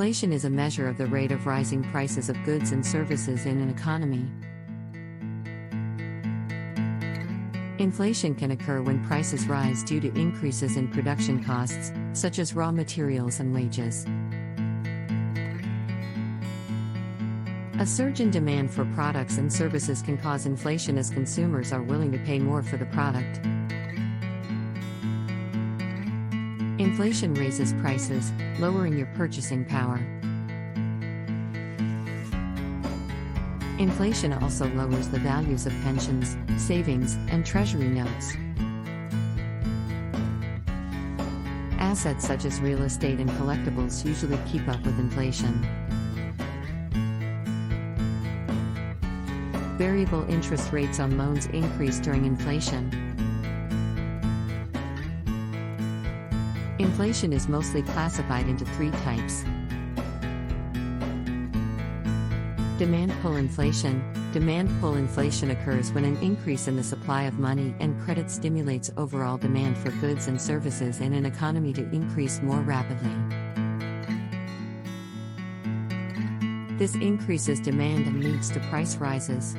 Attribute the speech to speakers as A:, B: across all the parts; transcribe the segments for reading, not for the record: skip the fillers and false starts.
A: Inflation is a measure of the rate of rising prices of goods and services in an economy. Inflation can occur when prices rise due to increases in production costs, such as raw materials and wages. A surge in demand for products and services can cause inflation as consumers are willing to pay more for the product. Inflation raises prices, lowering your purchasing power. Inflation also lowers the values of pensions, savings, and treasury notes. Assets such as real estate and collectibles usually keep up with inflation. Variable interest rates on loans increase during inflation. Inflation is mostly classified into three types. Demand pull inflation. Demand pull inflation occurs when an increase in the supply of money and credit stimulates overall demand for goods and services in an economy to increase more rapidly. This increases demand and leads to price rises.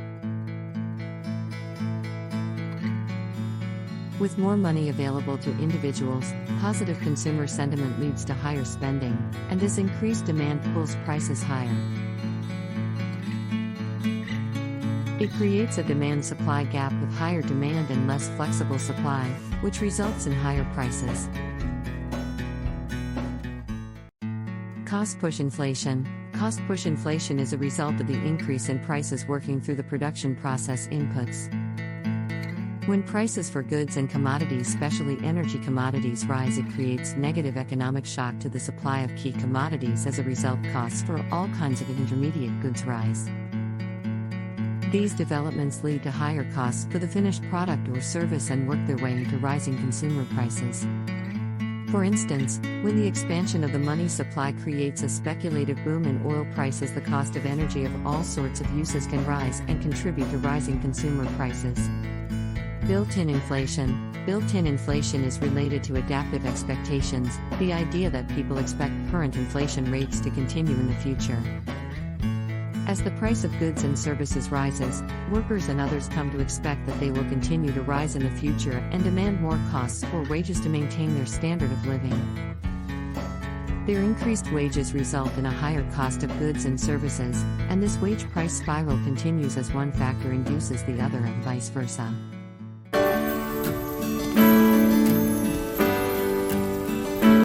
A: With more money available to individuals, positive consumer sentiment leads to higher spending, and this increased demand pulls prices higher. It creates a demand-supply gap with higher demand and less flexible supply, which results in higher prices. Cost-push inflation. Cost-push inflation is a result of the increase in prices working through the production process inputs. When prices for goods and commodities, especially energy commodities, rise, it creates negative economic shock to the supply of key commodities. As a result, costs for all kinds of intermediate goods rise. These developments lead to higher costs for the finished product or service and work their way into rising consumer prices. For instance, when the expansion of the money supply creates a speculative boom in oil prices, the cost of energy of all sorts of uses can rise and contribute to rising consumer prices. Built-in inflation. Built-in inflation is related to adaptive expectations, the idea that people expect current inflation rates to continue in the future. As the price of goods and services rises, workers and others come to expect that they will continue to rise in the future and demand more costs or wages to maintain their standard of living. Their increased wages result in a higher cost of goods and services, and this wage price spiral continues as one factor induces the other and vice versa.